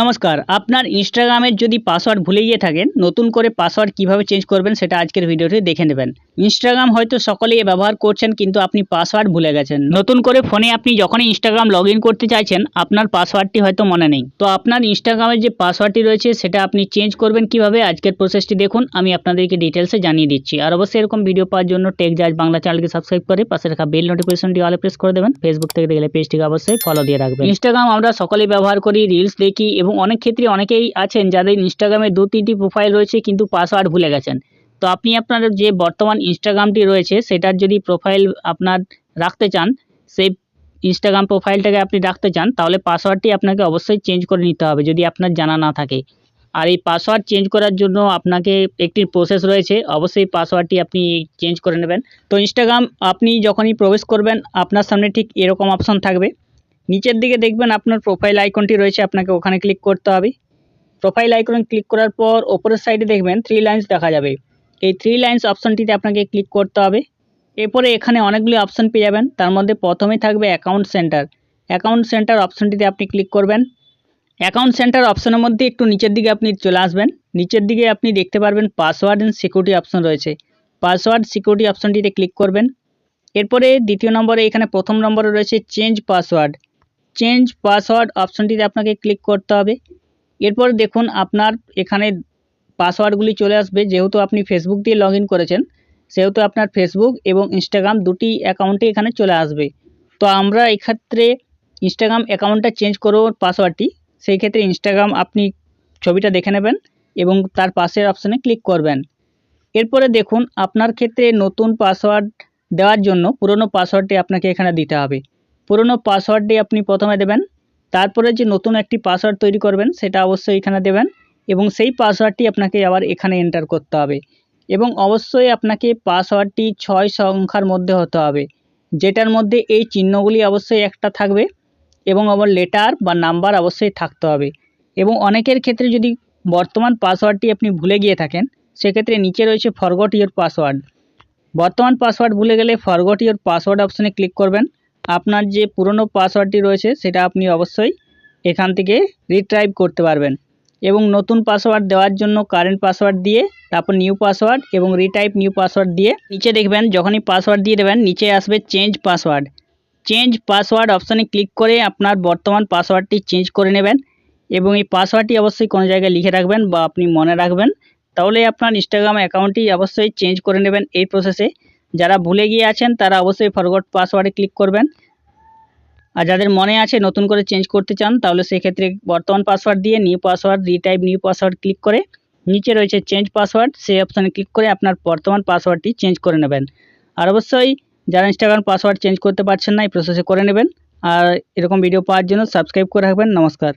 নমস্কার। আপনার ইনস্টাগ্রামের যদি পাসওয়ার্ড ভুলে গিয়ে থাকেন, নতুন করে পাসওয়ার্ড কিভাবে চেঞ্জ করবেন সেটা আজকের ভিডিওতে দেখে নেবেন। ইনস্টাগ্রাম হয়তো সকলেই ব্যবহার করছেন, কিন্তু আপনি পাসওয়ার্ড ভুলে গেছেন। নতুন করে ফোনে আপনি যখনই ইনস্টাগ্রাম লগইন করতে চাইছেন, আপনার পাসওয়ার্ডটি হয়তো মনে নেই। তো আপনার ইনস্টাগ্রামের যে পাসওয়ার্ডটি রয়েছে সেটা আপনি চেঞ্জ করবেন কিভাবে, আজকের প্রসেসটি দেখুন। আমি আপনাদেরকে ডিটেলসে জানিয়ে দিচ্ছি। আর অবশ্যই এরকম ভিডিও পাওয়ার জন্য টেক জাজ বাংলা চ্যানেলকে সাবস্ক্রাইব করে পাশে রাখা বেল নোটিফিকেশনটি অলে প্রেস করে দেবেন। ফেসবুক থেকে দেখলে পেজটিকে অবশ্যই ফলো দিয়ে রাখবেন। ইনস্টাগ্রাম আমরা সকলেই ব্যবহার করি, রিলস দেখি এবং অনেক ক্ষেত্রে অনেকেই আছেন যাদের ইনস্টাগ্রামে 2-3টি প্রোফাইল রয়েছে কিন্তু পাসওয়ার্ড ভুলে গেছেন। তো আপনি আপনার যে বর্তমান ইনস্টাগ্রামটি রয়েছে সেটার যদি প্রোফাইল আপনার রাখতে চান, সেই ইনস্টাগ্রাম প্রোফাইলটাকে আপনি রাখতে চান, তাহলে পাসওয়ার্ডটি আপনাকে অবশ্যই চেঞ্জ করে নিতে হবে যদি আপনার জানা না থাকে। আর এই পাসওয়ার্ড চেঞ্জ করার জন্য আপনাকে একটি প্রসেস রয়েছে, অবশ্যই পাসওয়ার্ডটি আপনি চেঞ্জ করে নেবেন। তো ইনস্টাগ্রাম আপনি যখনই প্রবেশ করবেন, আপনার সামনে ঠিক এরকম অপশন থাকবে। নিচের দিকে দেখবেন আপনার প্রোফাইল আইকনটি রয়েছে, আপনাকে ওখানে ক্লিক করতে হবে। প্রোফাইল আইকনে ক্লিক করার পর ওপরের সাইডে দেখবেন 3 লাইন্স দেখা যাবে। এই 3 লাইন্স অপশনটিতে আপনাকে ক্লিক করতে হবে। এরপরে এখানে অনেকগুলি অপশন পেয়ে যাবেন, তার মধ্যে প্রথমে থাকবে অ্যাকাউন্ট সেন্টার। অ্যাকাউন্ট সেন্টার অপশনটিতে আপনি ক্লিক করবেন। অ্যাকাউন্ট সেন্টার অপশনের মধ্যে একটু নিচের দিকে আপনি চলে আসবেন। নিচের দিকে আপনি দেখতে পারবেন পাসওয়ার্ড অ্যান্ড সিকিউরিটি অপশন রয়েছে। পাসওয়ার্ড সিকিউরিটি অপশনটিতে ক্লিক করবেন। এরপরে দ্বিতীয় নম্বরে এখানে প্রথম নম্বরে রয়েছে চেঞ্জ পাসওয়ার্ড। চেঞ্জ পাসওয়ার্ড অপশনটিতে আপনাকে ক্লিক করতে হবে। এরপর দেখুন আপনার এখানে পাসওয়ার্ডগুলি চলে আসবে। যেহেতু আপনি ফেসবুক দিয়ে লগ ইন করেছেন, সেহেতু আপনার ফেসবুক এবং ইনস্টাগ্রাম দুটি অ্যাকাউন্টে এখানে চলে আসবে। তো আমরা এক্ষেত্রে ইনস্টাগ্রাম অ্যাকাউন্টটা চেঞ্জ করব পাসওয়ার্ডটি। সেই ক্ষেত্রে ইনস্টাগ্রাম আপনি ছবিটা দেখে নেবেন এবং তার পাশের অপশানে ক্লিক করবেন। এরপরে দেখুন আপনার ক্ষেত্রে নতুন পাসওয়ার্ড দেওয়ার জন্য পুরনো পাসওয়ার্ডটি আপনাকে এখানে দিতে হবে। পুরনো পাসওয়ার্ডটি আপনি প্রথমে দেবেন, তারপরে যে নতুন একটি পাসওয়ার্ড তৈরি করবেন সেটা অবশ্যই এখানে দেবেন এবং সেই পাসওয়ার্ডটি আপনাকে আবার এখানে এন্টার করতে হবে। এবং অবশ্যই আপনাকে পাসওয়ার্ডটি 6 সংখ্যার মধ্যে হতে হবে, যেটার মধ্যে এই চিহ্নগুলি অবশ্যই একটা থাকবে এবং আবার লেটার বা নাম্বার অবশ্যই থাকতে হবে। এবং অনেকের ক্ষেত্রে যদি বর্তমান পাসওয়ার্ডটি আপনি ভুলে গিয়ে থাকেন, সেক্ষেত্রে নিচে রয়েছে ফরগট ইওর পাসওয়ার্ড। বর্তমান পাসওয়ার্ড ভুলে গেলে ফরগট ইওর পাসওয়ার্ড অপশানে ক্লিক করবেন। আপনার যে পুরনো পাসওয়ার্ডটি রয়েছে সেটা আপনি অবশ্যই এখান থেকে রিট্রাইভ করতে পারবেন। এবং নতুন পাসওয়ার্ড দেওয়ার জন্য কারেন্ট পাসওয়ার্ড দিয়ে তারপর নিউ পাসওয়ার্ড এবং রিটাইপ নিউ পাসওয়ার্ড দিয়ে নিচে দেখবেন যখনই পাসওয়ার্ড দিয়ে দেবেন নিচে আসবে চেঞ্জ পাসওয়ার্ড। চেঞ্জ পাসওয়ার্ড অপশানে ক্লিক করে আপনার বর্তমান পাসওয়ার্ডটি চেঞ্জ করে নেবেন এবং এই পাসওয়ার্ডটি অবশ্যই কোনো জায়গায় লিখে রাখবেন বা আপনি মনে রাখবেন, তাহলে আপনার ইনস্টাগ্রাম অ্যাকাউন্টটি অবশ্যই চেঞ্জ করে নেবেন এই প্রসেসে। যারা ভুলে গিয়ে আছেন তারা অবশ্যই ফরগট পাসওয়ার্ডে ক্লিক করবেন। আর যাদের মনে আছে নতুন করে চেঞ্জ করতে চান, তাহলে সেক্ষেত্রে বর্তমান পাসওয়ার্ড দিয়ে new password retype new password click করে নিচে রয়েছে চেঞ্জ পাসওয়ার্ড, সেই অপশানে ক্লিক করে আপনার বর্তমান পাসওয়ার্ডটি চেঞ্জ করে নেবেন। আর অবশ্যই যারা ইনস্টাগ্রাম পাসওয়ার্ড চেঞ্জ করতে পারছেন না, এই প্রসেসে করে নেবেন। আর এরকম ভিডিও পাওয়ার জন্য সাবস্ক্রাইব করে রাখবেন। নমস্কার।